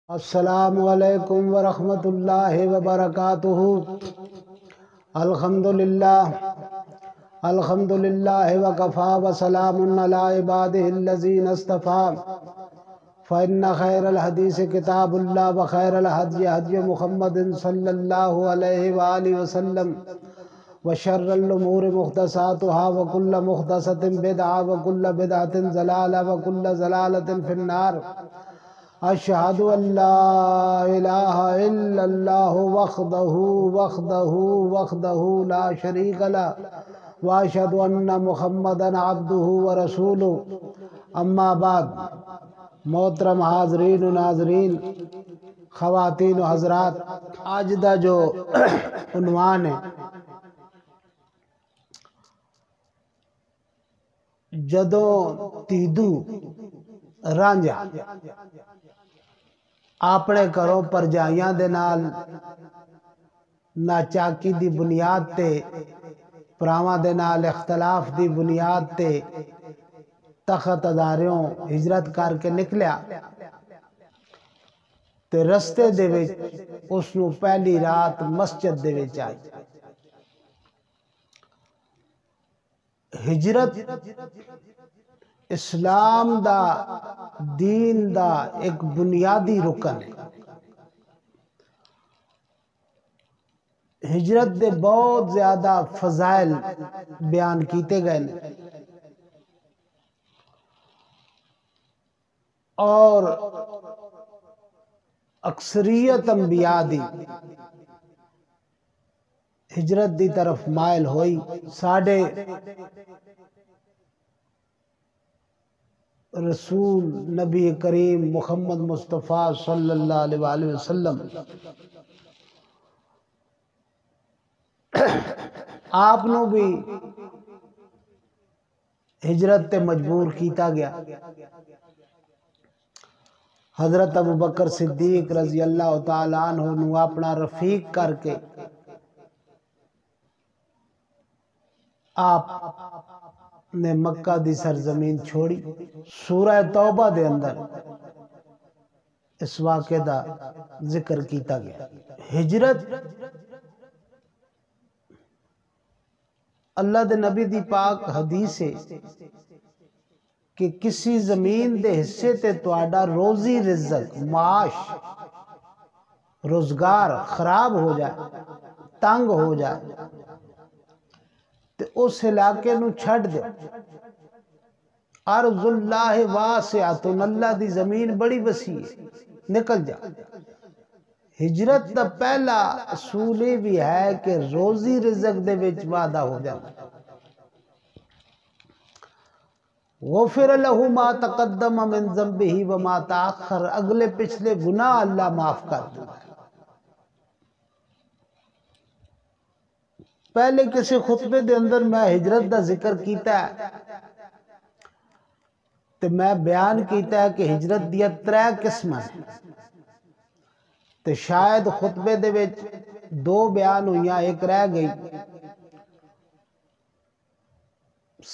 السلام علیکم ورحمۃ اللہ وبرکاتہ۔ الحمدللہ وکفا وسلام علی عبادہ الذین اصطفیٰ، فإن خیر الحدیث کتاب اللہ وخیر الہدی ہدی محمد صلی اللہ علیہ وآلہ وسلم، وشر الامور محدثاتها وکل محدثۃ بدعہ وکل بدعۃ ضلالہ وکل ضلالۃ فی النار۔ اشہد ان لا الہ الا اللہ وحدہ لا شریک لہ، واشہد ان محمدا عبدہ ورسولہ۔ اما بعد، محترم حاضرین و ناظرین، خواتین و حضرات، آج دا جو عنوان ہے جدوں تیدو رانجھا اپنے گھروں پرجائیاں دے نال ناچاکی دی بنیاد تے، پراواں دے نال اختلاف دی بنیاد تے تخت اداریوں ہجرت کر کے نکلیا تے رستے دے وچ اس نو پہلی رات مسجد دے وچ آئی۔ ہجرت اسلام دا، دین دا ایک بنیادی رکن ہے۔ ہجرت دے بہت زیادہ فضائل بیان کیتے گئے ہیں، اور اکثریت انبیاء دی ہجرت دی طرف مائل ہوئی۔ ساڑھے رسول نبی کریم محمد مصطفیٰ صلی اللہ علیہ وآلہ وسلم آپ نو بھی ہجرت تے مجبور کیتا گیا۔ حضرت ابوبکر صدیق رضی اللہ تعالیٰ عنہ نو اپنا رفیق کر کے آپ نے مکہ دی سرزمین چھوڑی۔ سورہ توبہ دے اندر اس واقعے دا ذکر کیتا گیا۔ ہجرت اللہ دے نبی دی پاک حدیث ہے کہ کسی زمین دے حصے تے تواڈا روزی رزق، معاش، روزگار خراب ہو جائے، تنگ ہو جائے تے اس علاقے نو چھڑ دے۔ ارض اللہ واسعۃ، اللہ دی زمین بڑی وسیع ہے، نکل جا۔ ہجرت دا پہلا اصول یہ بھی ہے کہ روزی رزق دے وچ وعدہ ہو جانا۔ غفر لہ ما تقدم من ذنبہ وما تاخر، اگلے پچھلے گناہ اللہ معاف کر دے۔ پہلے کسی خطبے دے اندر میں ہجرت دا ذکر کیتا ہے تے میں بیان کیتا ہے کہ ہجرت دیا 3 قسم ہیں، تے شاید خطبے دے وچ 2 بیان ہوئیاں، ایک رہ گئی۔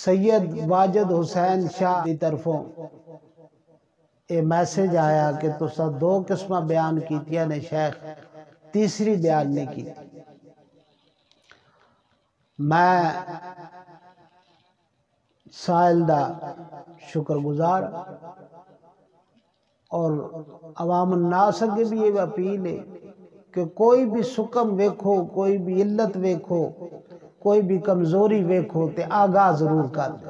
سید واجد حسین شاہ دی طرفوں اے میسج آیا کہ تسا 2 قسمہ بیان کیتیاں نے شیخ، تیسری بیان نہیں کی۔ میں سائل دا شکر گزار اور عوام الناس کے بھی یہ اپیل ہے کہ کوئی بھی سکم ویکھو، کوئی بھی علت ویکھو، کوئی بھی کمزوری ویکھو تے آگاہ ضرور کر دے۔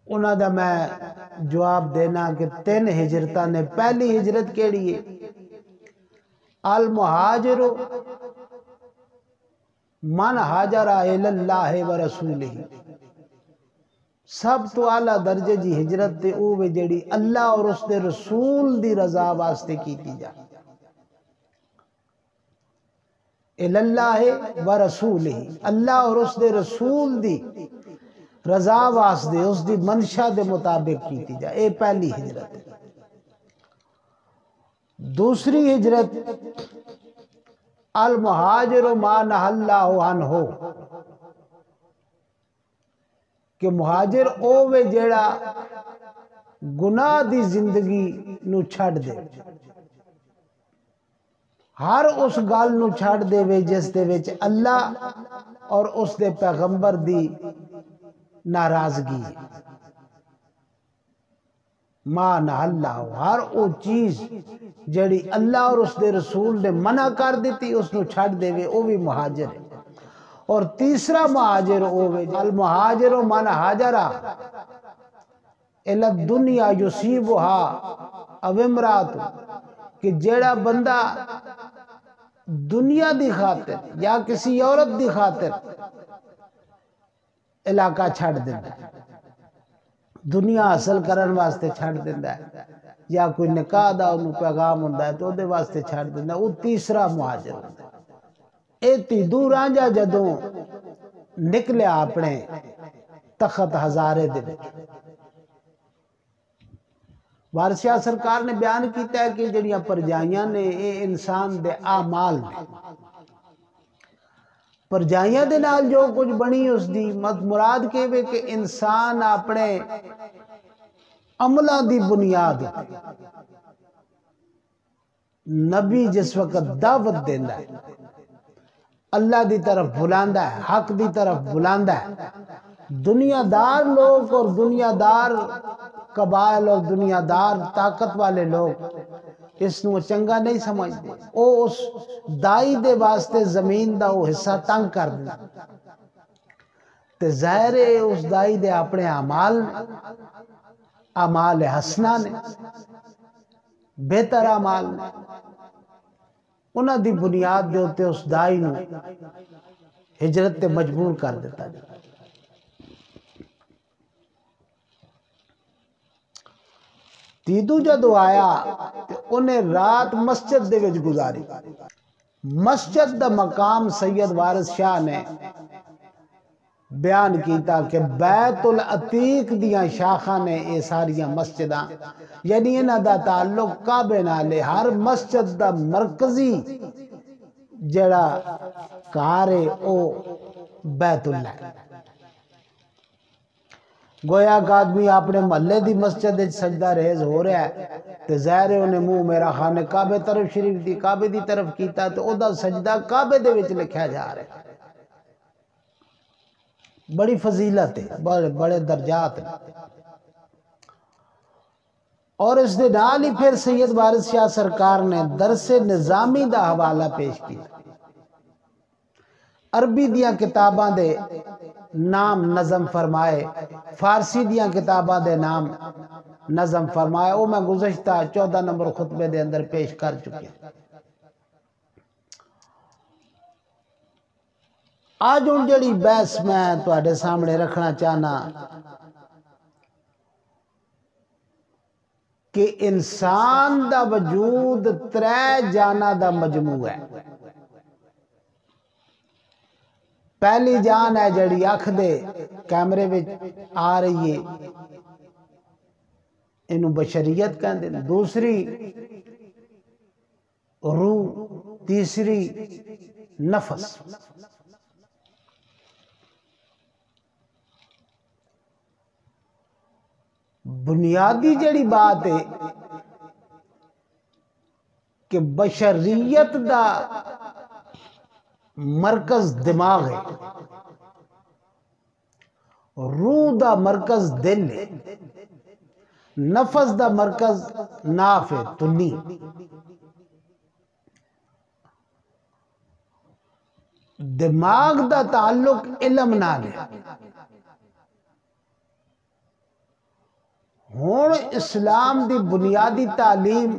انہاں دا میں جواب دینا کہ 3 ہجرتاں نے۔ پہلی ہجرت کیڑی ہے؟ المہاجر من ہاجر الی اللہ ورسولہ، سب تو اعلیٰ درجے جی ہجرت تے او وے جڑی اللہ اور اس دے رسول دی رضا واسطے کیتی جا۔ الی اللہ ورسولہ، اللہ اور اس دے رسول دی رضا واسطے، اس دی منشا دے مطابق کیتی جا۔ اے پہلی ہجرت ہے۔ دوسری ہجرت المہاجر ما نہی اللہ عنہ، کہ مہاجر او وے جیڑا گناہ دی زندگی نو چھڑ دے، ہر اس گل نو چھڑ دے وے جس دے وچ اللہ اور اس دے پیغمبر دی ناراضگی ہے۔ ما نہ اللہ، ہر او چیز جڑی اللہ اور اس دے رسول نے منع کر دیتی اس نو چھڑ دے وے، او بھی مہاجر ہے۔ اور تیسرا مہاجر ہوئے المہاجر من ہاجرہ الی الدنیا یصیبها او امرات، کہ جیڑا بندہ دنیا دی خاطر یا کسی عورت دی خاطر علاقہ چھڑ دینا ہے، دنیا حاصل کرن واسطے چھڑ دینا ہے، یا کوئی نکاح دا انہوں پیغام ہوندہ ہے تو دے واسطے چھڑ دینا ہے، وہ تیسرا مہاجر ہوندہ ہے۔ ایتی دور آنجا جدوں نکلے اپنے تخت ہزارے دے وچ، وارث شاہ سرکار نے بیان کیتا ہے کہ جڑیاں پرجائیاں نے اے انسان دے اعمال نے، پرجائیاں دے نال جو کچھ بنی اس دی مراد کے وے کہ انسان اپنے عملہ دی بنیاد نبی جس وقت دعوت دیندہ ہے، اللہ دی طرف بلاندہ ہے، حق دی طرف بلاندہ ہے، دنیا دار لوگ اور دنیا دار قبائل اور دنیا دار طاقت والے لوگ اس نو چنگا نہیں سمجھتے، او اس دائی دے واسطے زمین دا وہ حصہ تنگ کر دیں، تے ظاہر ہے اس دائی دے اپنے اعمال حسنہ نے، بہتر اعمال نے، انہاں دی بنیاد دے ہوتے اس دائی نو ہجرت تے مجبور کر دیتا جائے۔ تیدو جدو آیا تے انہیں رات مسجد دے وچ گزاری، مسجد دا مقام سید وارث شاہ نے بیان کیتا کہ بیت العتیق دیاں شاخاں نے اے ساریاں مسجداں، یعنی انہاں دا تعلق کعبے نالے، ہر مسجد دا مرکزی جڑا کارے او بیت اللہ ہے۔ گویا کہ آدمی اپنے محلے دی مسجد سجدہ ریز ہو رہا ہے تے ظاہر ہے انہیں منہ میرا خانے کعبے طرف شریف دی کعبے دی طرف کیتا تو او دا سجدہ کعبے دے وچ لکھیا جا رہا ہے۔ بڑی فضیلت ہے، بڑے درجات ہیں۔ اور اس دے نال ہی پھر سید وارث شاہ سرکار نے درس نظامی دا حوالہ پیش کیا، عربی دیاں کتاباں دے نام نظم فرمائے، فارسی دیاں کتاباں دے نام نظم فرمائے، وہ میں گزشتہ 14 نمبر خطبے دے اندر پیش کر چکے۔ آج ان جڑی بحث میں تواڈے سامنے رکھنا چاہنا کہ انسان دا وجود 3 جانا دا مجموع ہے۔ پہلی جان ہے جڑی اکھ دے کیمرے وچ آ رہی ہے، انہوں بشریت کہندے، دوسری روح، تیسری نفس۔ بنیادی جڑی بات ہے کہ بشریت دا مرکز دماغ ہے، روح دا مرکز دل ہے، نفس دا مرکز ناف ہے، تنی۔ دماغ دا تعلق علم نال ہے۔ ہون اسلام دی بنیادی تعلیم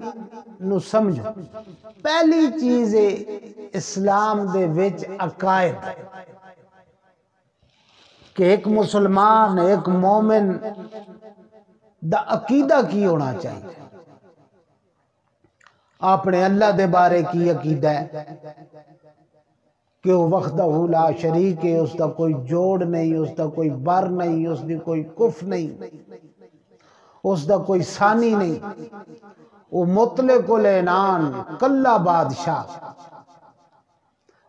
نو سمجھو، پہلی چیز ہے اسلام دے وچ عقائد، کہ ایک مسلمان ایک مومن دا عقیدہ کی ہونا چاہیے، اپنے اللہ دے بارے کی عقیدہ ہے کہ وہ وحدہ لا شریک ہے، اس دا کوئی جوڑ نہیں، اس دا کوئی بر نہیں، اس دی کوئی کف نہیں، اس دا کوئی ثانی نہیں، وہ مطلق العنان کلا بادشاہ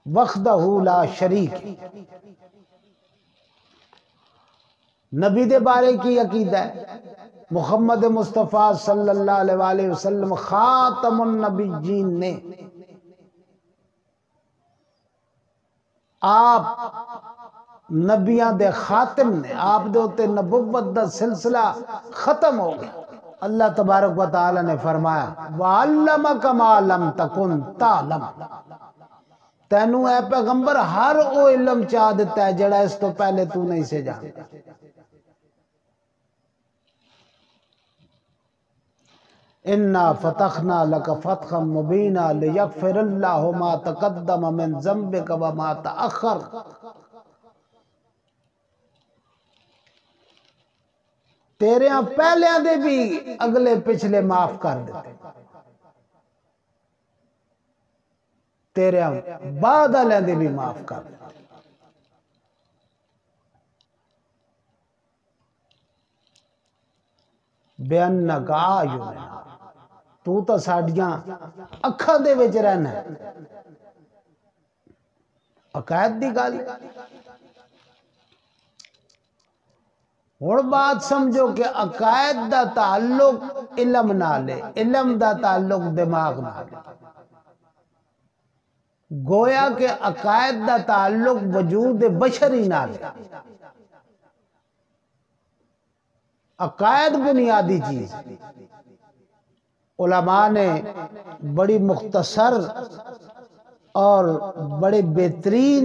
وحدہ لا شریک۔ نبی دے بارے کی عقیدہ ہے؟ محمد مصطفیٰ صلی اللہ علیہ وآلہ وسلم خاتم النبیین نے، آپ نبیاں دے خاتم نے، آپ دے ہوتے نبوت دا سلسلہ ختم ہو گیا۔ اللہ تبارک و تعالی نے فرمایا وَعَلَّمَكَ مَا لَمْ تَكُنْ تَعْلَمُ، تینوں اے پیغمبر ہر او علم چاہ دیتا ہے جڑا اس تو پہلے تو نہیں سے جانتا۔ اِنَّا فَتَحْنَا لَكَ فَتْحًا مُبِينًا لِيَغْفِرَ اللَّهُ مَا تَقَدَّمَ مِنْ ذَنبِكَ وَمَا تَأَخَّرَ، تیرے ہاں پہلے دے بھی اگلے پچھلے معاف کر دیتے، تیرے ہاں بعد والے دے بھی معاف کر دیتے۔ بِأَنَّكَ أَعْيُنُنَا، تو تا ساڑیاں اکھا دے وچ رہنا ہے۔ عقائد دی گل، اور بات سمجھو کہ عقائد دا تعلق علم نال ہے، علم دا تعلق دماغ نال ہے۔ گویا کہ عقائد دا تعلق وجود بشری نال ہے۔ عقائد بنیادی چیز، علماء نے بڑی مختصر اور بڑے بہترین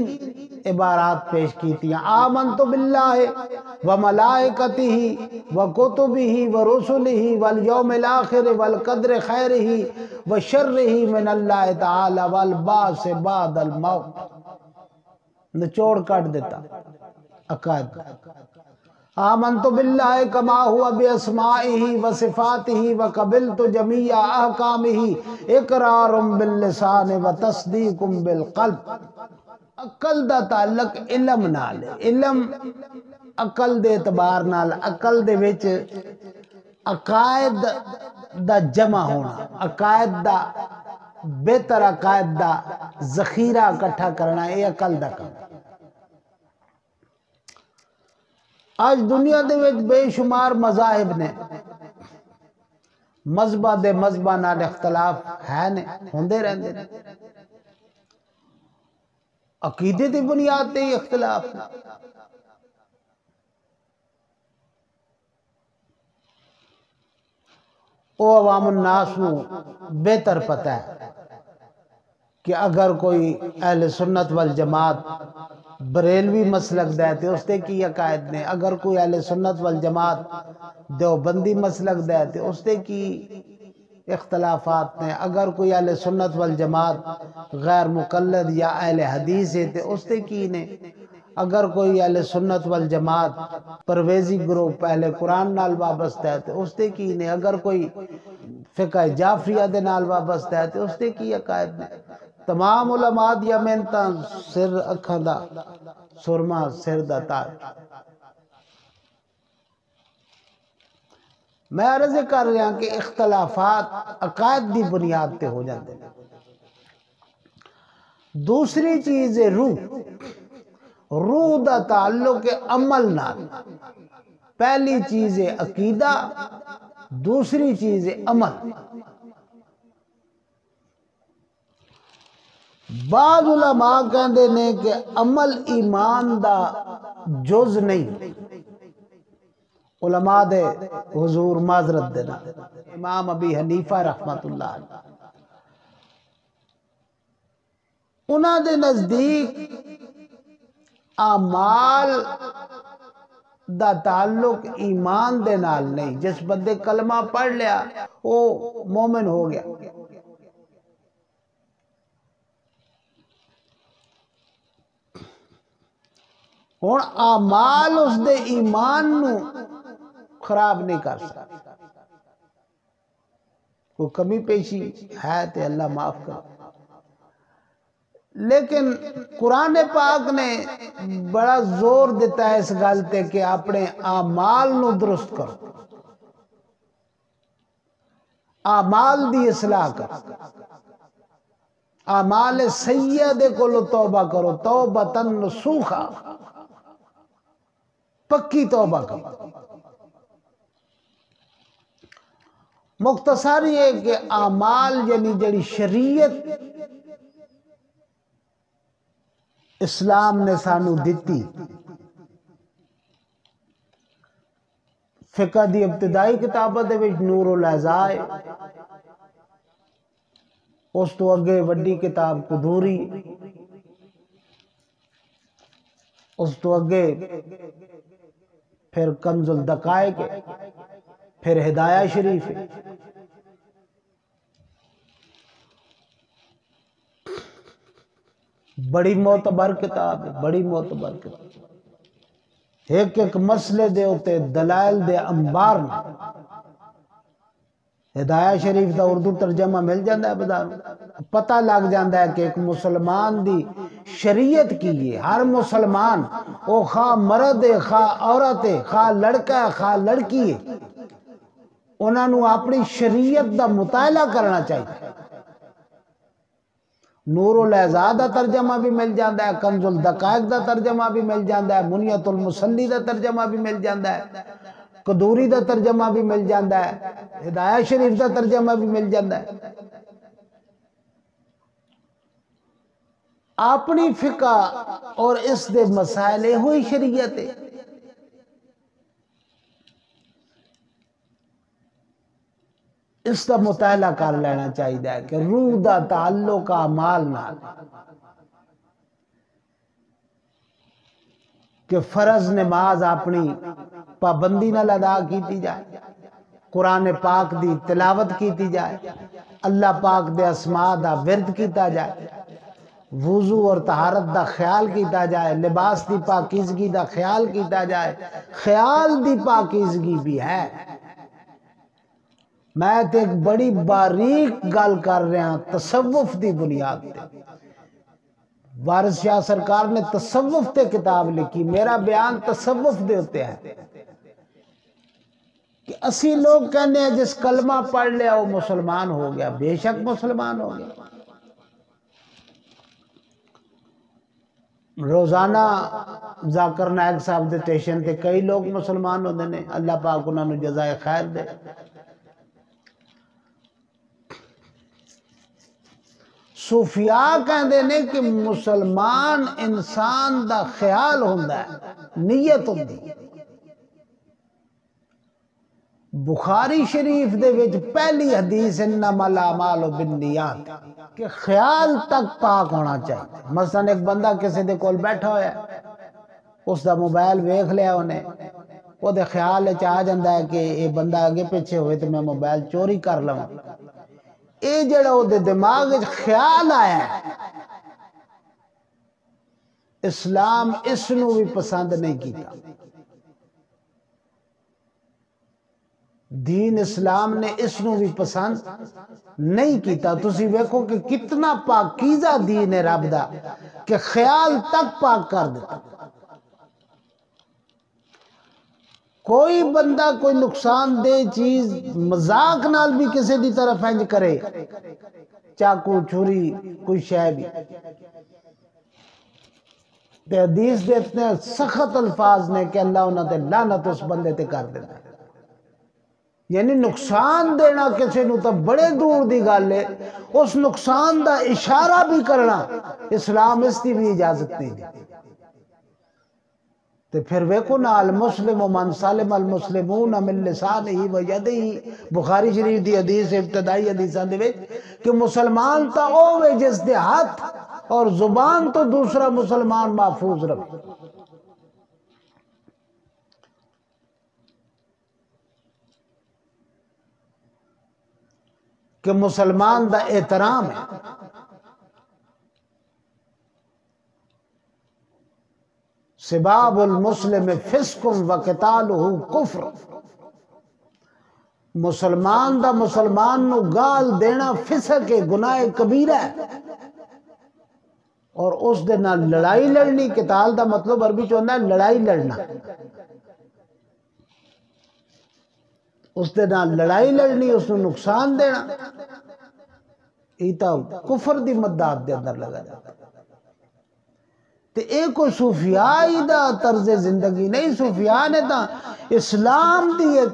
عبارات پیش کی تھی۔ آمنت باللہ وملائکتہ وکتبہ ورسلہ والیوم الآخر والقدر خیرہ وشرہ من اللہ تعالی والبعث بعد الموت، نچوڑ کٹ دیتا عقائد۔ آمنت باللہ کما ہوا باسمائہ وصفاتہ وقبلت جمیع احکامہ اقرار باللسان وتصدیق بالقلب۔ عقل دا تعلق علم نال ہے، علم عقل دے اعتبار نال، عقل دے وچ عقائد دا جمع ہونا، عقائد دا بہتر عقائد دا ذخیرہ اکٹھا کرنا، یہ عقل دا کام۔ آج دنیا دے وچ بے شمار مذاہب نے، مذہبہ دے مذہبہ نال اختلاف ہے نے، ہوندے رہندے نے، عقیدے دی بنیاد تے ہی اختلاف نے۔ او عوام الناس نو بہتر پتہ ہے کہ اگر کوئی اہل سنت والجماعت بریلوی مسلک دے تے اس تے کی عقائد نے، اگر کوئی اہل سنت والجماعت دیوبندی مسلک دے تے اس تے کی اختلافات نے، اگر کوئی اہل سنت والجماعت غیر مقلد یا اہل حدیث ہے تے اس تے کی نے، اگر کوئی اہل سنت والجماعت پرویزی گروپ اہل قرآن نال وابستہ ہے تے اس تے کی نے، اگر کوئی فقہ جعفریہ دے نال وابستہ ہے تے اس تے کی عقائد نے۔ تمام علماء دیا محنتاں سر اکھاں دا سرما سر دا تاج۔ میں عرض کر رہا کہ اختلافات عقائد دی بنیاد تے ہو جاتے ہیں۔ دوسری چیز ہے روح، روح دا تعلق عمل نال۔ پہلی چیز ہے عقیدہ، دوسری چیز ہے عمل۔ بعض علماء کہندے نے کہ عمل ایمان دا جز نہیں۔ علماء دے حضور معذرت دینا، امام ابی حنیفہ رحمت اللہ علیہ، انہاں دے نزدیک اعمال دا تعلق ایمان دے نال نہیں۔ جس بندے کلمہ پڑھ لیا وہ مومن ہو گیا، ہن اعمال اس دے ایمان نو خراب نہیں کر سکتا۔ کوئی کمی پیشی ہے تے اللہ معاف کر، لیکن قرآن پاک نے بڑا زور دیتا ہے اس گل تے کہ اپنے اعمال نو درست کرو، اعمال دی اصلاح کرو، اعمال سیئہ دے کولو توبہ کرو، توبۃ نصوحا، پکی توبہ کرو۔ مختصر یہ کہ اعمال یعنی جڑی شریعت اسلام نے سانو دتی، فقہ دی ابتدائی کتابوں دے وچ نور الاعضاء، اس تو اگے وڈی کتاب قدوری، اس تو اگے پھر کنز الدقائق، پھر ہدایہ شریف۔ بڑی معتبر کتاب ہے، بڑی معتبر کتاب، ایک ایک مسئلے دے ہوتے دلائل دے انبار نے۔ ہدایہ شریف دا اردو ترجمہ مل جاندہ ہے بازاروں، پتہ لگ جاندہ ہے کہ ایک مسلمان دی شریعت کی ہے۔ ہر مسلمان وہ خواہ مرد ہے، خواہ عورت ہے، خواہ لڑکا ہے، خواہ لڑکی ہے، انہوں نے اپنی شریعت دا مطالعہ کرنا چاہیے۔ نور الاعضاء دا ترجمہ بھی مل جاندہ ہے، کنز الدقائق دا ترجمہ بھی مل جاندہ ہے، منیت المصلی دا ترجمہ بھی مل جاندہ ہے، قدوری دا ترجمہ بھی مل جاندہ ہے، ہدایہ شریف دا ترجمہ بھی مل جاندہ ہے۔ اپنی فقہ اور اس دے مسائل ہوئی شریعت ہے۔ اس کا مطالعہ کر لینا چاہیے کہ روح دا تعلق اعمال نال، کہ فرض نماز اپنی پابندی نال ادا کیتی جائے، قرآن پاک دی تلاوت کیتی جائے، اللہ پاک دے اسماء دا ورد کیتا جائے، وضو اور طہارت دا خیال کیتا جائے، لباس دی پاکیزگی دا خیال کیتا جائے۔ خیال دی پاکیزگی بھی ہے۔ میں تے ایک بڑی باریک گل کر رہا ہوں تصوف دی بنیاد تے۔ وارث شاہ سرکار نے تصوف تے کتاب لکھی، میرا بیان تصوف دے ہوتے ہے کہ اسی لوگ کہنے ہیں جس کلمہ پڑھ لیا وہ مسلمان ہو گیا، بے شک مسلمان ہو گیا۔ روزانہ ذاکر نائک صاحب دے ٹیشن تے کئی لوگ مسلمان ہوندے نے، اللہ پاک انہوں نے جزائے خیر دے۔ صوفیاء کہندے نے کہ مسلمان انسان دا خیال ہوندا ہے، نیت ہوندی۔ بخاری شریف دے وچ پہلی حدیث انما الاعمال بالنیات کہ خیال تک پاک ہونا چاہیے۔ مثلا ایک بندہ کسی دے کول بیٹھا ہویا ہے، اس دا موبائل ویکھ لیا انہیں، وہ دے خیال آ جاندہ ہے کہ یہ بندہ آگے پیچھے ہوئے تو میں موبائل چوری کر لوں۔ اے جڑا وہ دے دماغ خیال آیا ہے، اسلام اس نو بھی پسند نہیں کیتا۔ دین اسلام نے اس نو بھی پسند نہیں کیتا۔ تسی ویکھو کہ کتنا پاکیزہ دین ہے رب دا کہ خیال تک پاک کر دیتا۔ کوئی بندہ کوئی نقصان دہ چیز مذاق نال بھی کسی دی طرف انج کرے، چاقو چھری کوئی شے بھی، تے حدیث دے اتنے سخت الفاظ نے کہ اللہ انہاں تے لعنت اس بندے تے کر دیتا ہے۔ یعنی نقصان دینا کسی نو تو بڑے دور دی گل ہے، اس نقصان دا اشارہ بھی کرنا اسلام اس کی بھی اجازت نہیں دیتی۔ تو پھر ویکو نا المسلم من سالم المسلمون من لسانہ و یدہ، بخاری شریف دی حدیث ابتدائی حدیثاں دے وچ کہ مسلمان تا اوے جس دے ہاتھ اور زبان تو دوسرا مسلمان محفوظ رہے۔ کہ مسلمان دا احترام ہے۔ سباب المسلم فسق و قتالہ کفر، مسلمان دا مسلمان نو گال دینا فسق ہے، گناہ کبیرہ ہے، اور اس دے نال لڑائی لڑنی، قتال دا مطلب عربی چ ہوندا ہے لڑائی لڑنا، اس دے نال لڑائی لڑنی، اس نو نقصان دینا، ایتا کفر دی مداد دے اندر لگا جاتا۔ تے اے کوئی صوفیائی دا طرز زندگی نہیں، صوفیاء نے تا اسلام دی ایک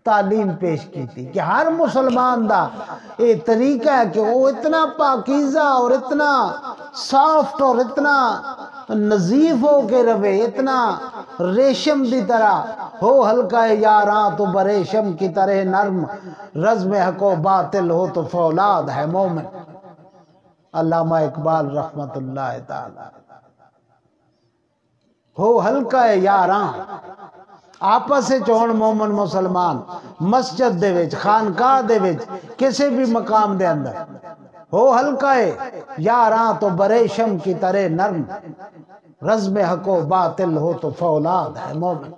تعلیم پیش کی تھی کہ ہر مسلمان دا یہ طریقہ ہے کہ وہ اتنا پاکیزہ اور اتنا سافٹ اور اتنا نظیف ہو کے رہے، اتنا ریشم دی طرح ہو ہلکا یاراں تو بریشم کی طرح نرم، رزم حق و باطل ہو تو فولاد ہے مومن۔ علامہ اقبال رحمت اللہ تعالی۔ ہو ہلکا یاراں آپس سے چون مومن مسلمان، مسجد دے وچ، خانقاہ دے وچ، کسی بھی مقام دے اندر ہو ہلکا یاراں تو بریشم کی طرح نرم، رزم حق و باطل ہو تو فولاد ہے مومن۔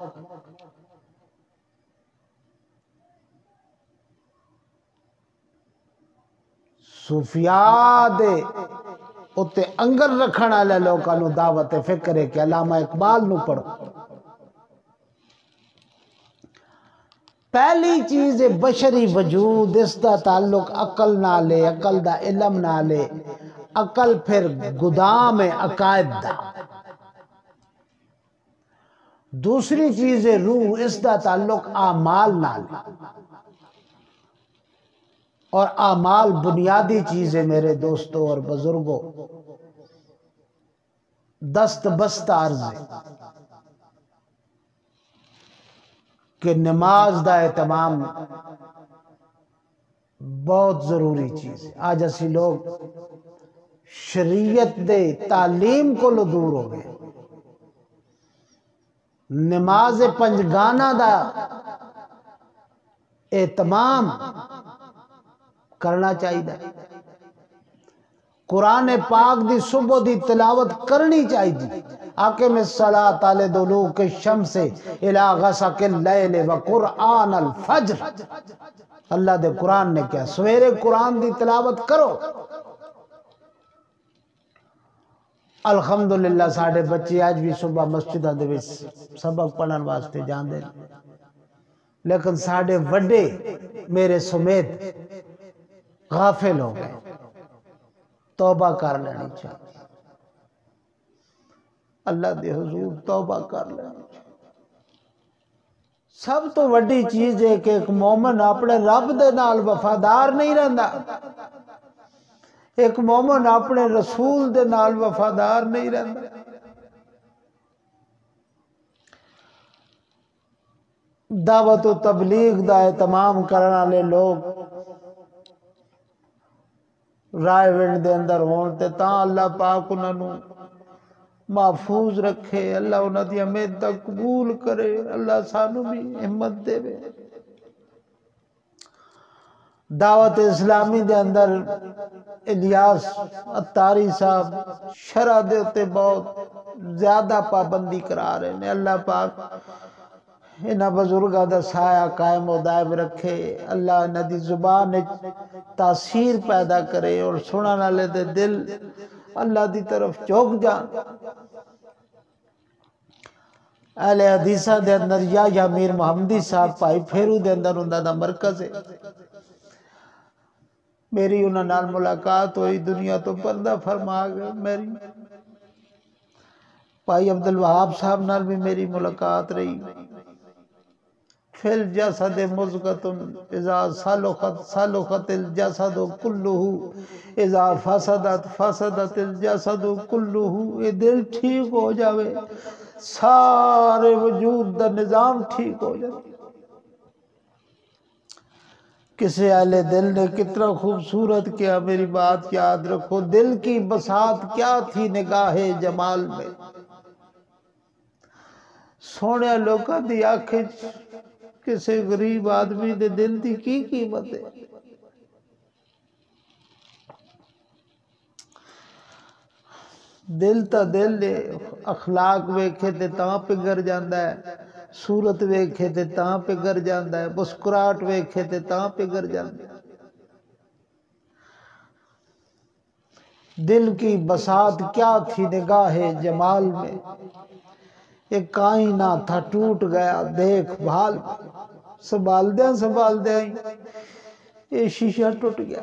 صوفیاء دے اتے انگر رکھن والے لوکاں نو دعوت فکر ہے کہ علامہ اقبال نو پڑھو۔ پہلی چیز بشری وجود، اس دا تعلق عقل نالے، عقل دا علم نالے، عقل پھر گدام عقائد دا۔ دوسری چیز روح، اس دا تعلق اعمال نالے، اور اعمال بنیادی چیز ہے میرے دوستوں اور بزرگوں، دست بست عرض ہے کہ نماز دا اہتمام بہت ضروری چیز ہے۔ آج اسی لوگ شریعت دے تعلیم کو لو دور ہو گئے، نماز پنجگانہ دا اہتمام کرنا چاہیے، قرآن پاک دی صبح دی تلاوت کرنی چاہیے۔ اقم الصلاۃ لدلوک الشمس الی غسق اللیل وقرآن الفجر، اللہ دے قرآن نے کیا سویرے قرآن دی تلاوت کرو۔ الحمدللہ ساڑھے بچے آج بھی صبح مسجدہ دے وچ سبق پڑھن واسطے جاندے، لیکن ساڑھے وڈے میرے سمیت غافل ہو گئے۔ توبہ کر لینی چاہیے، اللہ دے حضور توبہ کر لینی چاہیے۔ سب تو وڈی چیز ہے کہ ایک مومن اپنے رب دے نال وفادار نہیں رہندا، ایک مومن اپنے رسول دے نال وفادار نہیں رہندا۔ دعوت و تبلیغ دا اہتمام کرنے والے لوگ رائے ونڈ دے اندر ہون تے تاں اللہ پاک انہاں نو محفوظ رکھے، اللہ انہاں دی امید قبول کرے، اللہ سانو بھی ہمت دے۔ دعوت اسلامی دے اندر الیاس اتاری صاحب شرع دے اتے بہت زیادہ پابندی کرا رہے ہیں، اللہ پاک انہاں بزرگاں دا سایہ قائم و دائم رکھے، اللہ انہاں دی زبان تاثیر پیدا کرے اور سنن والے دے دل اللہ دی طرف جھک جان۔ اہل حدیثہ دے اندر یا میر محمدی صاحب پائی پھیرو دے اندر انہاں دا مرکز ہے، میری انہاں نال ملاقات ہوئی، دنیا تو پردہ فرما گئے۔ میری بھائی عبدالوہاب صاحب نال بھی میری ملاقات رہی۔ فی الجسد مضغۃ اذا صلحت الجسد کلہ اذا فسدت فسدت الجسد کلہ، یہ دل ٹھیک ہو جاوے سارے وجود دا نظام ٹھیک ہو جائے۔ کسی اہل دل نے کتنا خوبصورت کیا، میری بات یاد رکھو، دل کی بساط کیا تھی نگاہ جمال میں، سونے لوکاں دی آنکھیں کسی غریب آدمی دے دل دی کی قیمت ہے۔ دل تا دل ہے، اخلاق ویکھے تے تاں پگھر جاندا ہے، صورت ویکھے تے تاں پگھر جاندا ہے، مسکراہٹ ویکھے تے تاں پگھر جاندا ہے۔ دل کی بساط کیا تھی نگاہ جمال میں، ایک آئینہ تھا ٹوٹ گیا دیکھ بھال، سنبھال دیا یہ شیشہ ٹوٹ گیا۔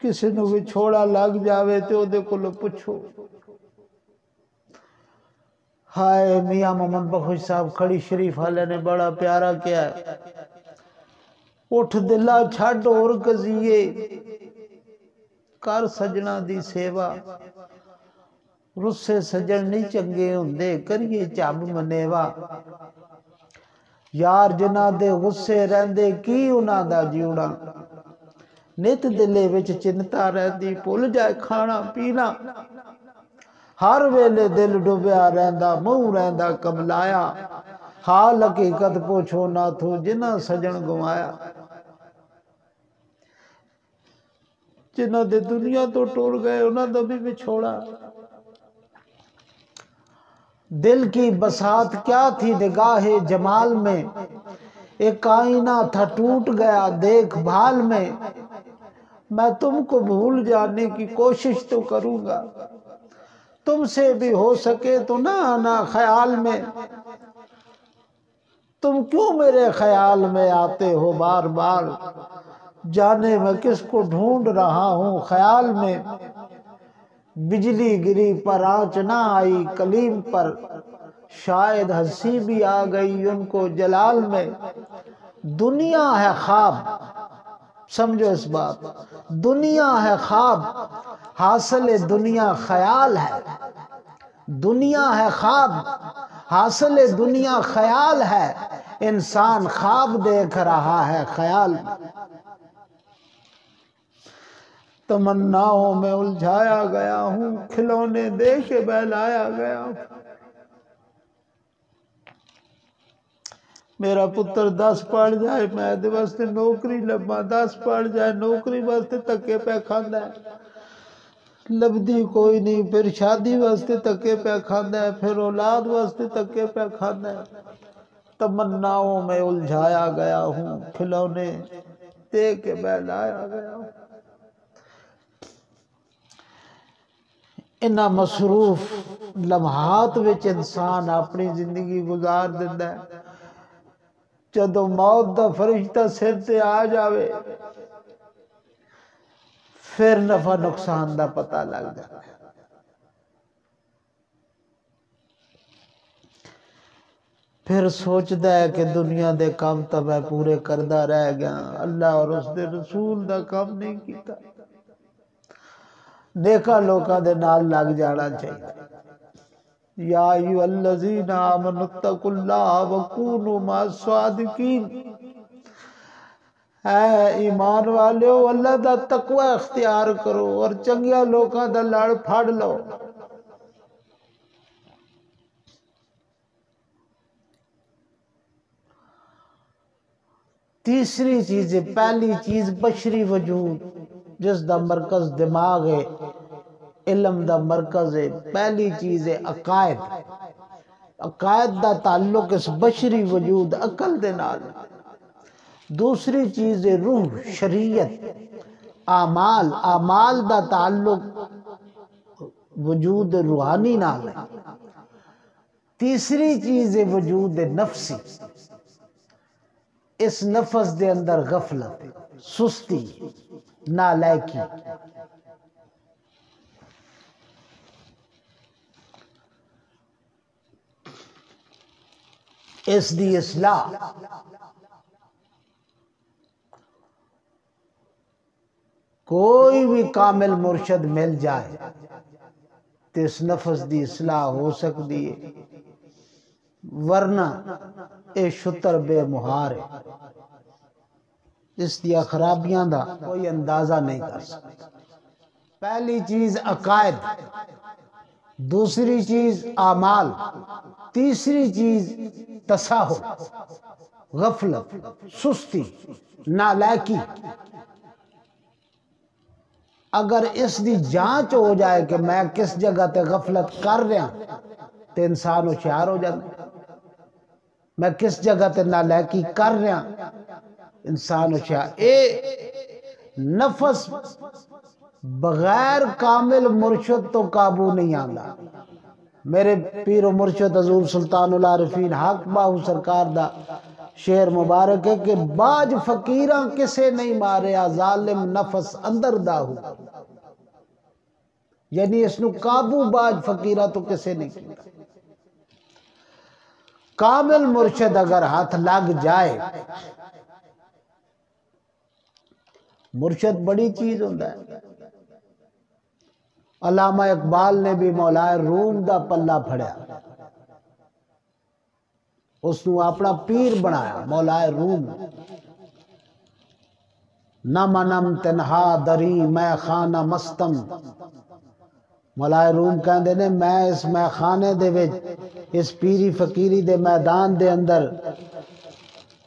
کسی نو وچھوڑا لگ جاوے تے اودے کولوں پوچھو۔ ہائے میاں محمد بخش صاحب کھڑی شریف والے نے بڑا پیارا کیا ہے، اٹھ دلا چھڈ اور قضیے، کر سجنا دی سیوا، رسے سجن نہیں چنگے ہوندے، کریے چب منیوا، یار جنہ دے غصے رہندے کی انہاں دا جیوڑا، نت دلے وچ چنتا رہندی بھول جائے کھانا پینا، ہر ویلے دل ڈوبیا رہندا منہ رہندا کملایا، حال حقیقت پوچھو نہ تھو جنہ سجن گوایا، جنہ دے دنیا تو ٹور گئے انہاں دا بھی وچھوڑا۔ دل کی بساط کیا تھی نگاہ جمال میں، ایک آئینہ تھا ٹوٹ گیا دیکھ بھال میں، میں تم کو بھول جانے کی کوشش تو کروں گا، تم سے بھی ہو سکے تو نہ آنا خیال میں، تم کیوں میرے خیال میں آتے ہو بار بار، جانے میں کس کو ڈھونڈ رہا ہوں خیال میں، بجلی گری پر آنچ نہ آئی کلیم پر، شاید ہنسی بھی آ گئی ان کو جلال میں، دنیا ہے خواب، سمجھو اس بات، دنیا ہے خواب حاصل دنیا خیال ہے، دنیا ہے خواب حاصل دنیا خیال ہے، انسان خواب دیکھ رہا ہے خیال میں، تمناؤں میں الجھایا گیا ہوں، کھلونے دے کے بہلایا گیا ہوں، میرا پتر 10 پڑھ جائے میں دے واسطے نوکری لبا، 10 پڑھ جائے نوکری واسطے تکے پہ کھاندا ہے، لبدی کوئی نہیں، پھر شادی واسطے تکے پہ کھاندا ہے، پھر اولاد واسطے تکے پہ کھاندا ہے، تمناؤں میں الجھایا گیا ہوں، کھلونے دے کے بہلایا گیا ہوں۔ انہاں مصروف لمحات وچ انسان اپنی زندگی گزار دیندا ہے، جدوں موت دا فرشتہ سر تے آ جاوے پھر نفع نقصان دا پتہ لگ جاتا ہے۔ پھر سوچدا ہے کہ دنیا دے کام تا میں پورے کردا رہ گیا، اللہ اور اس دے رسول دا کام نہیں کیتا، نیکا لوکاں دے نال لگ جانا چاہیے۔ یا ایھا الذین آمنوا اتقوا اللہ وکونوا مع الصادقین، اے ایمان والو اللہ دا تقوی اختیار کرو اور چنگیاں لوکاں دا لڑ پھڑ لو۔ تیسری چیز، پہلی چیز بشری وجود جس دا مرکز دماغ ہے، علم دا مرکز ہے، پہلی چیز ہے عقائد، عقائد دا تعلق اس بشری وجود عقل دے نال، دوسری چیز ہے روح شریعت اعمال، اعمال دا تعلق وجود روحانی نال ہے، تیسری چیز ہے وجود نفسی، اس نفس دے اندر غفلت، سستی، نالائکی، اس دی اصلاح، کوئی بھی کامل مرشد مل جائے تو اس نفس دی اصلاح ہو سکتی ہے، ورنہ اے شتر بے مہار ہے، اس دیا خرابیاں دا کوئی اندازہ نہیں کر سکتا۔ پہلی چیز عقائد، دوسری چیز اعمال، تیسری چیز تساہل، غفلت، سستی، نالائکی۔ اگر اس دی جانچ ہو جائے کہ میں کس جگہ تے غفلت کر رہا تو انسان ہوشیار ہو جاتا، میں کس جگہ تے نالائکی کر رہا انسان ہوشیار۔ اے نفس بغیر کامل مرشد تو قابو نہیں آندا۔ میرے پیر و مرشد حضور سلطان العارفین حق باہو سرکار دا شعر مبارک ہے کہ باج فقیراں کسے نہیں ماریا ظالم نفس اندر داہو، یعنی اس نو قابو باج فقیرہ تو کسے نہیں کیا۔ کامل مرشد اگر ہاتھ لگ جائے، مرشد بڑی چیز ہوتا ہے۔ علامہ اقبال نے بھی مولا روم دا پلہ پھڑیا، اس نو اپنا پیر بنایا مولا روم۔ نم نم تنہا دری میں خانہ مستم، مولا روم کہندے نے میں اس میں خانے دے وچ اس پیری فقیری دے میدان دے اندر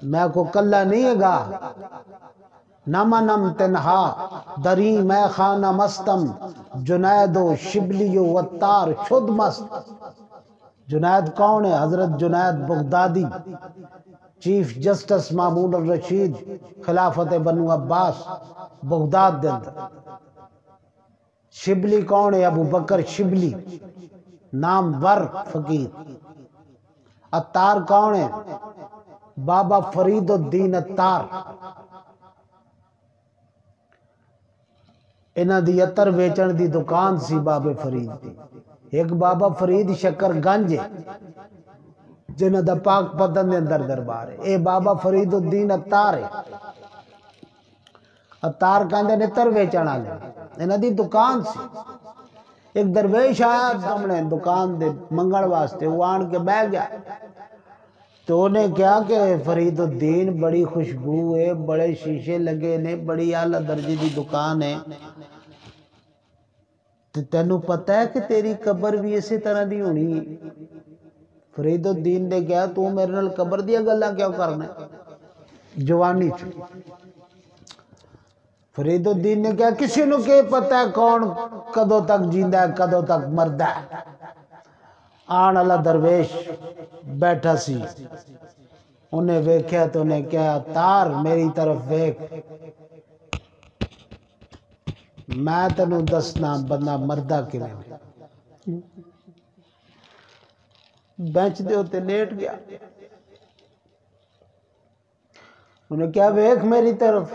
میں کو کلا نہیں ہے گا۔ نم نم تنہا دری میں خانہ مستم، جنید و شبلی و وطار شد مست۔ جنید کون ہے؟ حضرت جنید بغدادی، چیف جسٹس مامون الرشید خلافت بنو عباس بغداد دے اندر۔ شبلی کون ہے؟ ابو بکر شبلی، نامور فقیر۔ عطار کون ہے؟ بابا فرید الدین عطار۔ انہاں دی عطر ویچن دی دکان سی بابے فرید دی۔ ایک بابا فرید شکر گنج ہے جنہاں دا پاک پتن دے اندر دربار ہے، اے بابا فرید الدین عطار ہے۔ عطار کہندے نے عطر ویچن والے، انہاں دی دکان سی۔ ایک درویش آیا سامنے دکان دے منگل واسطے، وہ آن کے بیٹھ گیا تو انہیں کہا کہ فرید الدین بڑی خوشبو ہے، بڑے شیشے لگے نے، بڑی اعلیٰ درجے دی دکان ہے، تینوں پتہ ہے کہ تیری قبر بھی اسی طرح دی ہونی ہے؟ فرید الدین نے کہا تو میرے نال قبر دیا گلا کیوں کرنا ہے جوانی چ؟ فرید الدین نے کہا کسی نو کہ پتہ ہے کون کدو تک جیندہ ہے کدو تک مردہ ہے؟ آن والا درویش بیٹھا سی، انہیں ویکھیا تو انہیں کہا عطار میری طرف ویکھ، میں تینوں دسنا بندہ مردہ کیویں۔ بینچ دے ہوتے لیٹ گیا، انہیں کہا ویکھ میری طرف۔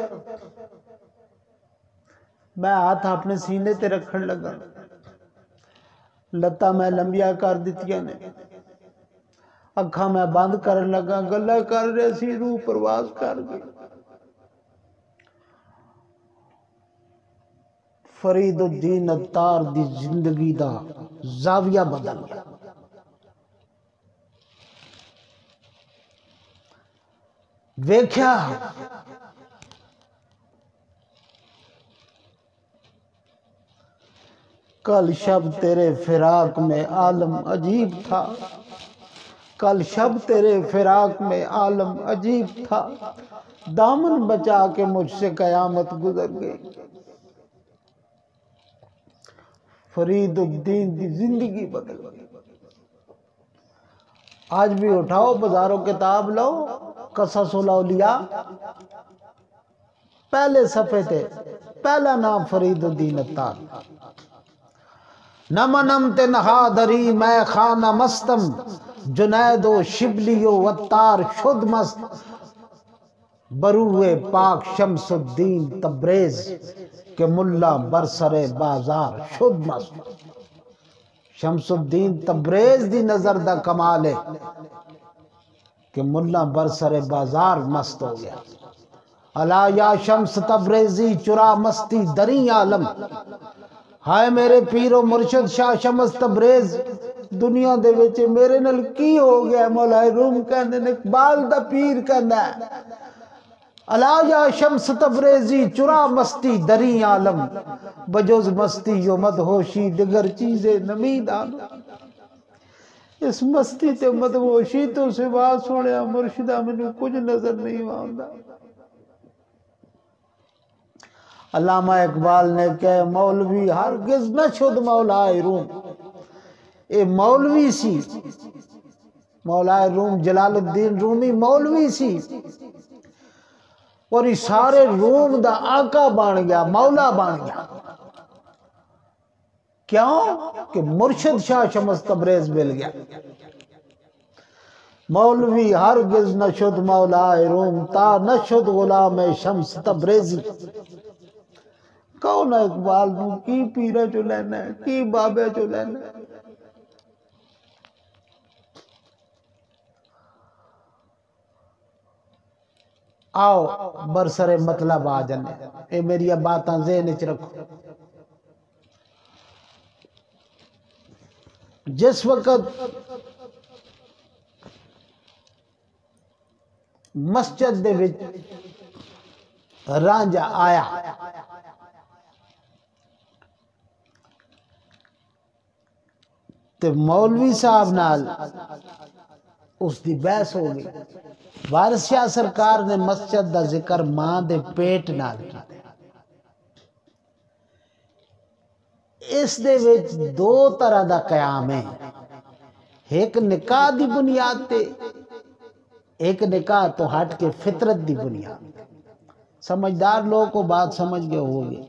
میں ہاتھ اپنے سینے تے رکھن لگا، لتاں میں لمبیاں کر دتیاں نے، اکھاں میں بند کرن لگا، گلا کر رہے سی، روح پرواز کر گئی۔ فرید الدین عطار دی زندگی دا زاویہ بدل گیا۔ ویکھیا کل شب تیرے فراق میں عالم عجیب تھا، کل شب تیرے فراق میں عالم عجیب تھا، دامن بچا کے مجھ سے قیامت گزر گئی۔ فرید الدین دی زندگی بدل گئی۔ آج بھی اٹھاؤ بازاروں کتاب لو، قصص الاولیاء، پہلے صفحے تے پہلا نام فرید الدین عطار۔ نم نم تنہا دری میں خانہ مستم، جنید و شبلی و عطار شد مست، بروئے پاک شمس الدین تبریز کہ ملا برسر بازار شد مست۔ شمس الدین تبریز دی نظر دا کمال ہے کہ ملا برسر بازار مست ہو گیا۔ الا یا شمس تبریزی چرا مستی دری عالم، ہائے میرے پیر و مرشد شاہ شمس تبریز دنیا دے وچ میرے نال کی ہو گیا؟ مولا روم کہندے نے، اقبال دا پیر کہندا ہے الا یا شمس تبریزی چرا مستی دری عالم، بجوز مستی و مدہوشی دیگر چیزیں نمیدان۔ اس مستی تے مدہوشی تو سوا سوڑیا مرشدہ مینوں کچھ نظر نہیں آندا۔ علامہ اقبال نے کہا مولوی ہرگز نہ شد مولا روم، اے مولوی سی، مولا روم جلال الدین رومی مولوی سی، اور یہ سارے روم دا آقا بن گیا، مولا بن گیا۔ کیوں؟ کہ مرشد شاہ شمس تبریز مل گیا۔ مولوی ہرگز نہ شد مولا روم تا نہ شد غلام شمس تبریزی کون اقبال نو کی پیرے چو لینا ہے کی بابے چو لینا ہے آؤ برسر مطلب آ جانے اے میری باتاں ذہن وچ رکھو جس وقت مسجد دے وچ رانجھا آیا تے مولوی صاحب نال اس دی بحث ہو گئی وارث شاہ سرکار نے مسجد دا ذکر ماں دے پیٹ نال کیتا اس دے وچ دو طرح دا قیام ہے ایک نکاح دی بنیاد تے ایک نکاح تو ہٹ کے فطرت دی بنیاد سمجھدار لوگوں کو بات سمجھ گئے ہوگے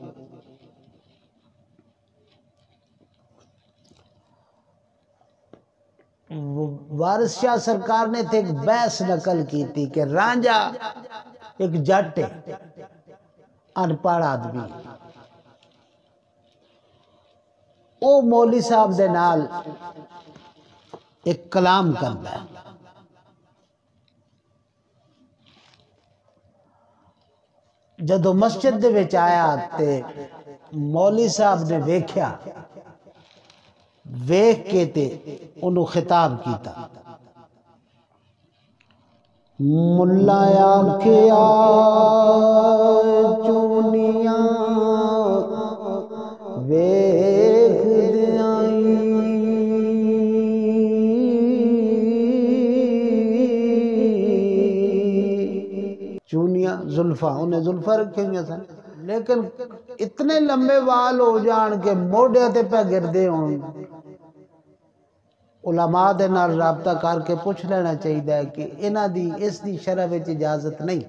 وارث شاہ سرکار نے تے ایک بحث نقل کی تھی کہ رانجھا ایک جٹ ہے انپڑھ آدمی او مولوی صاحب دے نال ایک کلام کرتا ہے جدو مسجد دے وچ آیا تے مولوی صاحب نے ویکھیا ویکھ کے تے انہوں خطاب کیتا ملا آکھیا چونیاں ویکھ دیائی چونیاں زلفاں انہیں زلفاں رکھیں گے سن لیکن اتنے لمبے وال ہو جان کے موڑے تے پہ گردے ہوں علماء دے نال رابطہ کر کے پوچھ لینا چاہیے کہ انہاں دی اس دی شرع وچ اجازت نہیں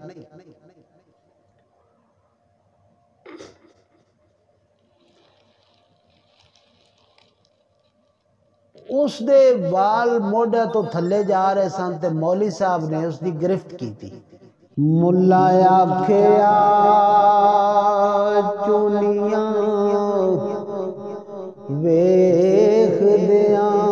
اس دے وال موڑے تو تھلے جا رہے سن تے مولوی صاحب نے اس دی گرفت کی تھی ملا آکھیا چونیاں ویکھ دیاں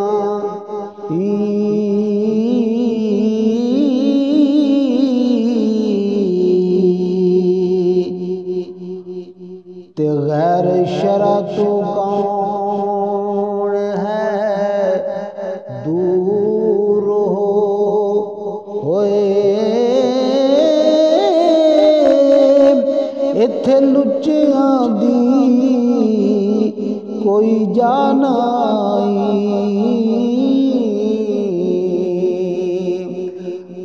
تے غیر شرع تو کون ہے دور ہوئے ایتھے لچیاں دی کوئی جان آئی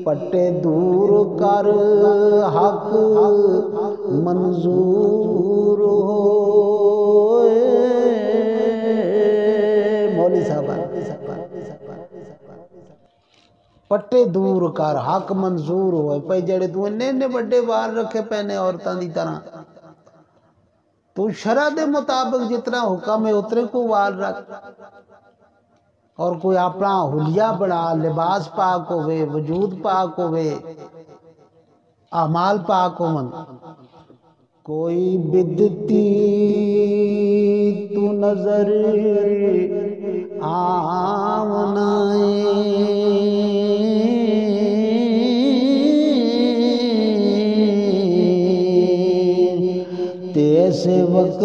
پٹے دور کر حق منظور ہوئے مولوی صاحب پٹے دور کر حق منظور ہوئے پئی جڑے تو نے بڑے وال رکھے پہنے عورتاں دی طرح تو شرع دے مطابق جتنا حکم ہے اتنے کو وال رکھ اور کوئی اپنا حلیہ بڑا لباس پاک ہوئے وجود پاک ہوئے اعمال پاک ہوئے کوئی بدتی تو نظر آمنائے تیسے وقت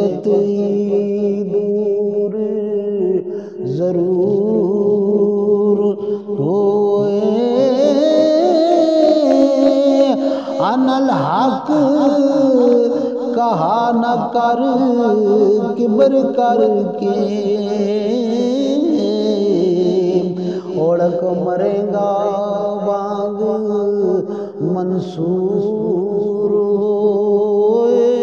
دور ضرور ہوئے ان الحق کہا نہ کر کبر کر کے اوڑک مرے گا بانگ منصور ہوئے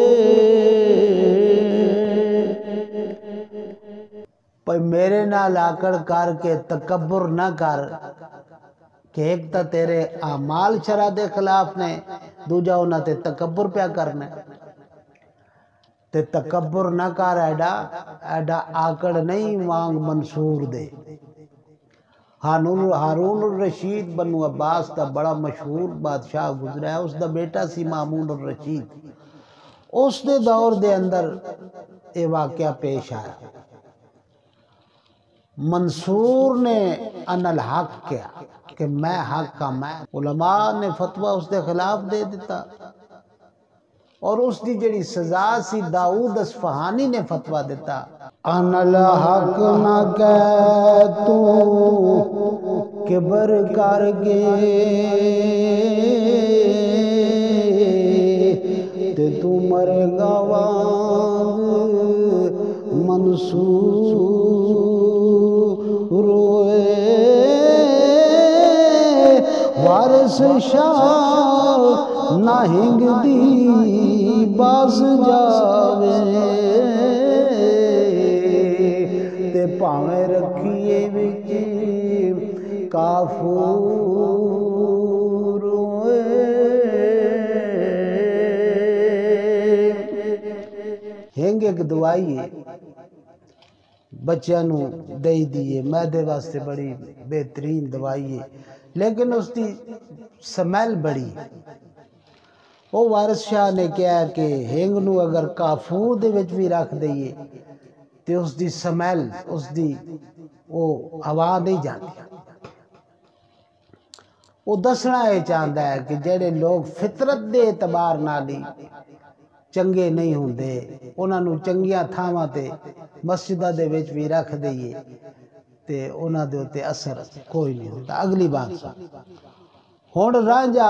پر میرے نال آکڑ کر کے تکبر نہ کر کہ ایک تا تیرے اعمال شرع دے خلاف نے دوجا انہاں تے تکبر پیا کرنا تے تکبر نہ کر ایڈا آکڑ نہیں وانگ منصور دے ہارون الرشید بنو عباس دا بڑا مشہور بادشاہ گزرا ہے، اس دا بیٹا سی مامون الرشید، اس دے دور دے اندر یہ واقعہ پیش آیا۔ منصور نے ان الحق کیا کہ میں حق کا میں، علماء نے فتویٰ اس دے خلاف دے دیتا، اور اس دی جڑی سزا سی داؤد اصفہانی نے فتویٰ دیتا، ان الحق نہ کہ تو کبر کر گے تے تو مرے گا وانگ منصور ہوئے، وارث شاہ نہ ہنگ دی باز جاوے تے پاویں رکھیے وچ کافور ہوئے۔ ہنگ ایک دوائی ہے، بچیاں نو دئی دیئے، معدے واسطے بڑی بہترین دوائی ہے، لیکن اس دی سمیل بڑی۔ وہ وارث شاہ نے کہا کہ ہنگ نو اگر کافور دے وچ بھی رکھ دئیے تے اس دی سمیل، اس دی وہ ہوا نہیں جاتی۔ وہ دسنا یہ چاہتا ہے کہ جڑے لوگ فطرت دے اعتبار نالی چنگے نہیں ہوندے، انہاں نو چنگیاں تھاواں تے مسجدہ دے وچ بھی رکھ دئیے تے انہاں دے اتے اثر کوئی نہیں ہوتا۔ اگلی بات سن، ہن رانجا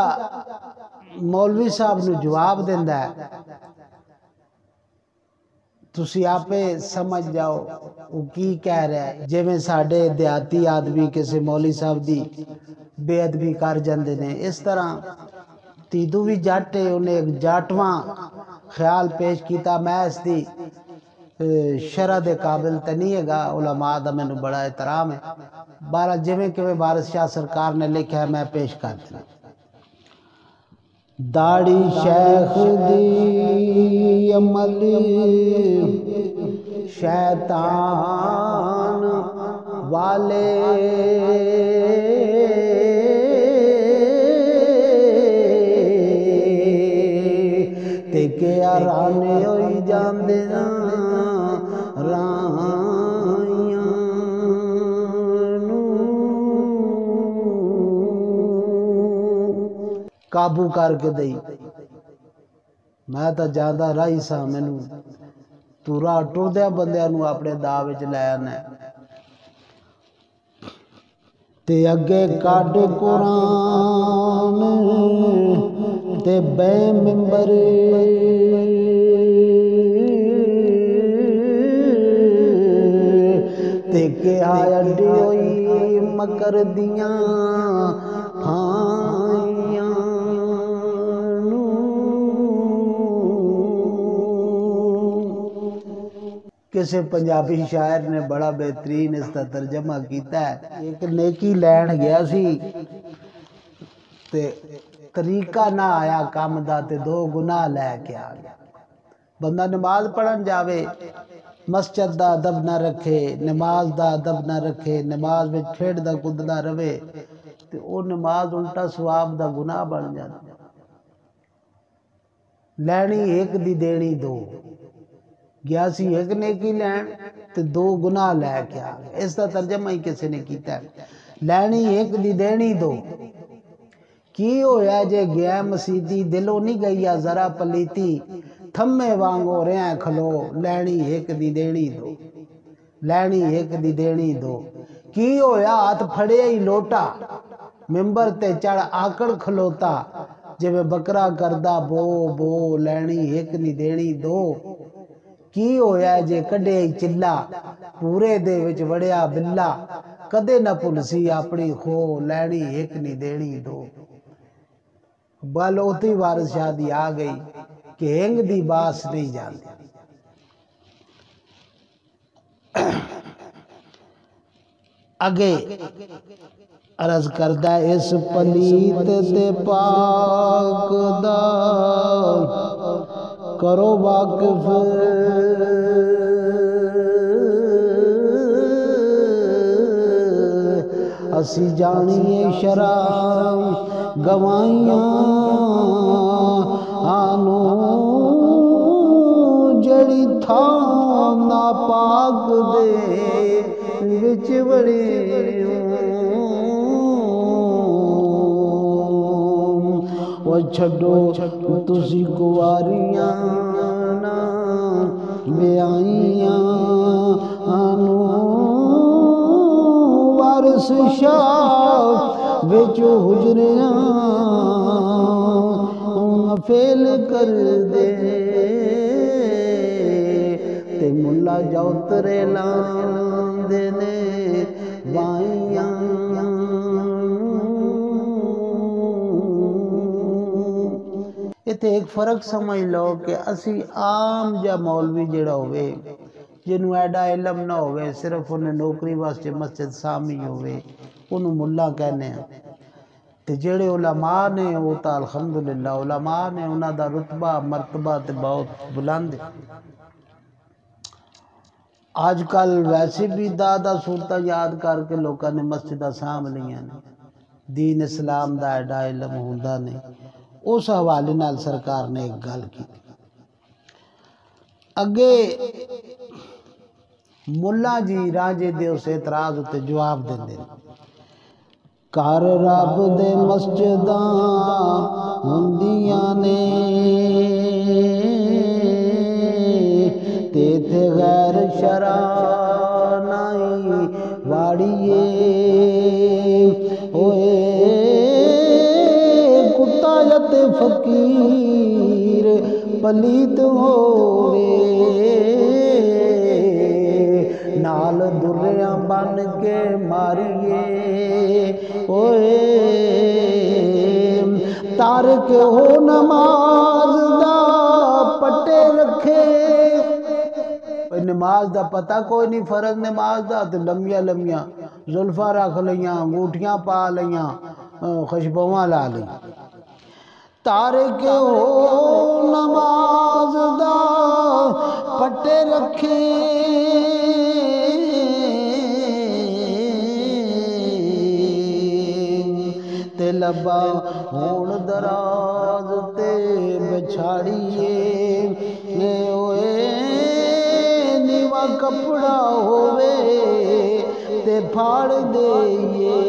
مولوی صاحب نو جواب دیندا ہے، تسی آپے سمجھ جاؤ وہ کی کہہ رہا ہے۔ جے میں ساڑھے دیہاتی آدمی کسی مولوی صاحب دی بے ادبی کر جاندے نے، اس طرح تیدو بھی جاٹے انہیں ایک جاٹواں خیال پیش کیتا۔ میں اس دی شرح دے قابل تے نہیں ہے گا، علماء دا میں نے بڑا احترام ہے، بارہ جویں کہ وارث شاہ سرکار نے لکھا ہے میں پیش کر دینا۔ داڑھی شیخ دی عمل شیطان والے تے کیا رانے ہوئی جاندے نا رائیاں نو قابو کر کے دئی۔ میں تا جاندہ رائی سا، مینوں تورا ٹردیا بندیاں نو اپنے دا وچ لے آنا تے اگے کڈ قرآن تے بے ممبر تے کہا اڈی ہوئی مکر دیاں پھائیاں نو۔ کسی پنجابی شاعر نے بڑا بہترین اس کا ترجمہ کیتا ہے، ایک نیکی لین گیا سی تے طریقہ نہ آیا کام دا تے دو گناہ لے کے آ گیا۔ بندہ نماز پڑھن جاوے، مسجد دا ادب نہ رکھے، نماز دا ادب نہ رکھے، نماز میں کھیڑ دا کوددا رہے تے او نماز الٹا ثواب دا گناہ بن جاتی۔ لینی ایک دی دینی دو، گیا سی ایک نیکی لین تے دو گناہ لے کے آ گیا۔ اس دا ترجمہ ہی کسی نے کیتا ہے، لینی ایک دی دینی دو۔ کی ہویا جے گیا مسیدی دلوں نہیں گئیا ذرا پلیتی، تھمے وانگو رہے کھلو، لینی ایک دی دینی دو، لینی ایک دی دینی دو۔ کی ہویا ہاتھ پھڑے ہی لوٹا، ممبر تے چڑھ آکڑ کھلوتا، جے میں بکرا کردہ بو بو، لینی ایک دی دینی دو۔ کی ہویا جے کڈے ہی چلا، پورے دے وچ وڑیا بلا، کدے نہ پلسی اپنی خو، لینی ایک نہیں دینی دو۔ بالوتی وارث شاہ دی آ گئی کہ ہنگ دی باس نہیں جاندی۔ اگے عرض کردہ اس پلیت تے پاک دا کرو واقف، اسی جانیے شرع گوائیاں آنو جڑی تھا ناپاک دے وچ وڑے وہ چھڈو تسی کواریاں نا بیائیاں آنو وارث شاہ وچ حجریاں فیل کر دے تے ملا جوترے لاندے نے وائیاں تے ایک فرق سمجھ لو کہ اسی عام جا مولوی جڑا ہوئے جنہوں ایڈا علم نہ ہوئے صرف انہیں نوکری واسطے مسجد سامی ہوئے انہوں ملا کہنے ہیں تے جڑے علماء نے وہ تا الحمدللہ علماء نے انہاں دا رتبہ مرتبہ تے بہت بلند آج کل ویسے بھی دادا صورتہ یاد کر کے لوگوں نے مسجدہ سام لیاں نے دین اسلام دا ایڈا علم ہوندا نے اس حوالے نال سرکار نے ایک گل کی اگے ملا جی راجے دے اس اعتراض تے جواب دیندے کار رب دے مسجداں ہوندیاں نے تے غیر شرع نائی واڑیے ہوئے کتایت فقیر پلیت ہوئے نال دریاں بن کے ماریے ہوئے تارک ہو نماز دا پٹے رکھے نماز دا پتہ کوئی نہیں فرض نماز دا تے لمیاں لمیاں زلفاں رکھ لیاں انگوٹھیاں پا لیاں خوشبواں لا لیاں تارک ہو نماز دا پٹے رکھے تے لبا ہون دراز تے بچھاڑیے نیوا کپڑا ہووے تے پھاڑ دئیے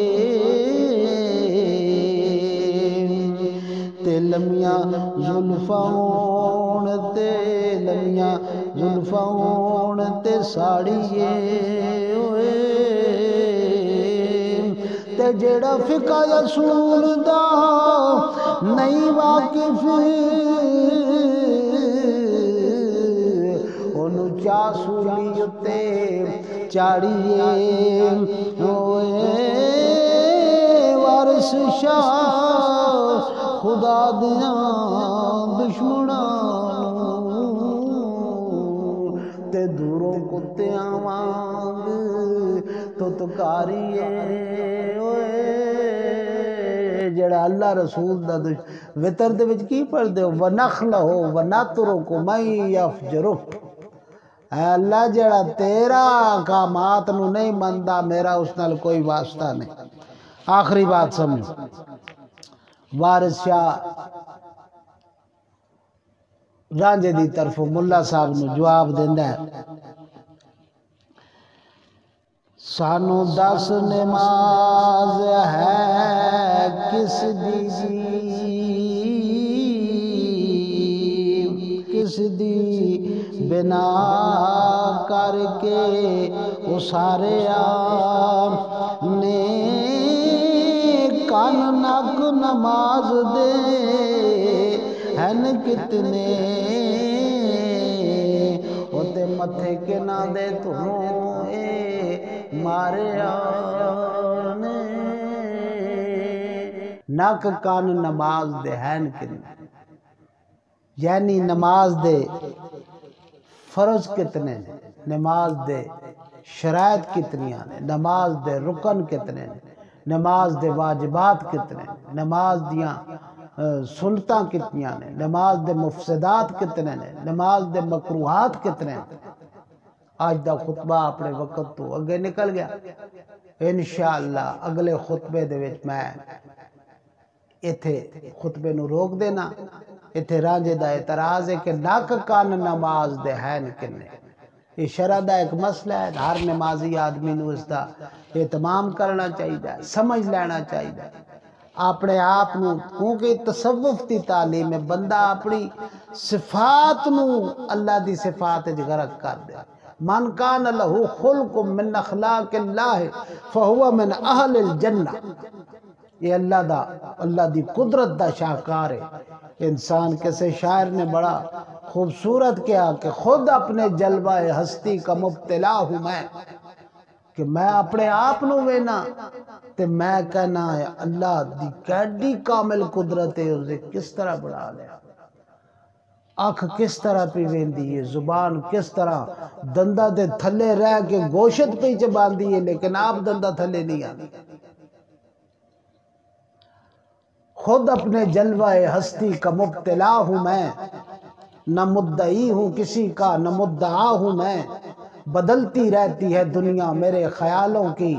تے لمیاں زلفاں ہون تے لمیاں زلفاں ہون تے ساڑیے تے جیڑا فقہ اصول دا نہیں واقف انہوں چاسولی اتے چاڑیے ہوئے وارث شاہ خدا دیاں دشمناں تے دوروں کتیاں وانگ تو تکاریے جڑا اللہ رسول دا وطر دے وچ کی پڑھ دے وَنَخْلَهُ وَنَطْرُكُ مَن يَفْجُرُكُ اے اللہ جڑا تیرا احکامات نو نہیں مندا میرا اس نال کوئی واسطہ نہیں آخری بات سمجھو وارث شاہ رانجے دی طرف ملا صاحب نو جواب دیندا ہے سانو دس نماز ہے کس دی بنا کر کے اسارے نے کان نک نماز دے ہن کتنے ہوتے متھے کے نہ دے تمہوں مارے آنے نک کان نماز دے ہین کتنے یعنی نماز دے فرض کتنے نے نماز دے شرائط کتنی نے نماز دے رکن کتنے نے نماز دے واجبات کتنے نے نماز دیاں سنتاں کتنی نے نماز دے مفسدات کتنے نے نماز دے مکروہات کتنے نے آج دا خطبہ اپنے وقت تو اگے نکل گیا انشاءاللہ اگلے خطبے دے وچ میں ایتھے خطبے نو روک دینا۔ ایتھے رانجے دا اعتراض ہے کہ ناک کان نماز دے ہیں کنے، یہ شرع دا ایک مسئلہ ہے، ہر نمازی آدمی نو اس دا اہتمام کرنا چاہیے، سمجھ لینا چاہیے اپنے آپ نو، کیونکہ تصوف دی تعلیم میں بندہ اپنی صفات نو اللہ دی صفات وچ غرق کر دے۔ من کان لہو خلق من اخلاق اللہ فہو من اہل الجنہ، یہ اللہ دی قدرت دا شاہکار ہے۔ انسان کسی شاعر نے بڑا خوبصورت کیا کہ خود اپنے جلوہ ہستی کا مبتلا ہوں میں، کہ میں اپنے آپ نو وینا تے میں کہنا ہے اللہ دی کیڈی کامل قدرت ہے، اسے کس طرح بڑھا لیا، آنکھ کس طرح پہ ویندی ہے، زبان کس طرح دندہ دے تھلے رہ کے گوشت پہ چباندی ہے، لیکن آپ دندہ تھلے نہیں آتی۔ خود اپنے جلوہ ہستی کا مبتلا ہوں میں، نہ مدعی ہوں کسی کا نہ مدعا ہوں میں، بدلتی رہتی ہے دنیا میرے خیالوں کی،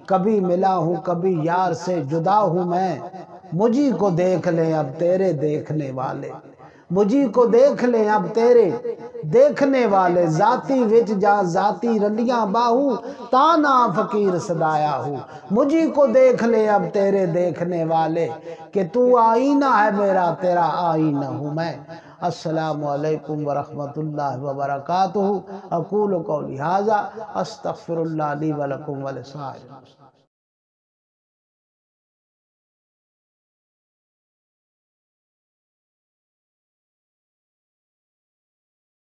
کبھی ملا ہوں کبھی یار سے جدا ہوں میں، مجھی کو دیکھ لیں اب تیرے دیکھنے والے، مجھی کو دیکھ لیں اب تیرے دیکھنے والے، ذاتی وچ جا ذاتی رلیاں باہو تانا فقیر صدایا ہوں، مجھی کو دیکھ لیں اب تیرے دیکھنے والے، کہ تو آئینہ ہے میرا تیرا آئینہ ہوں میں۔ السلام علیکم ورحمۃ اللہ وبرکاتہ، اقول قولی ھذا استغفر اللہ لی ولکم ولسائر المسلمین۔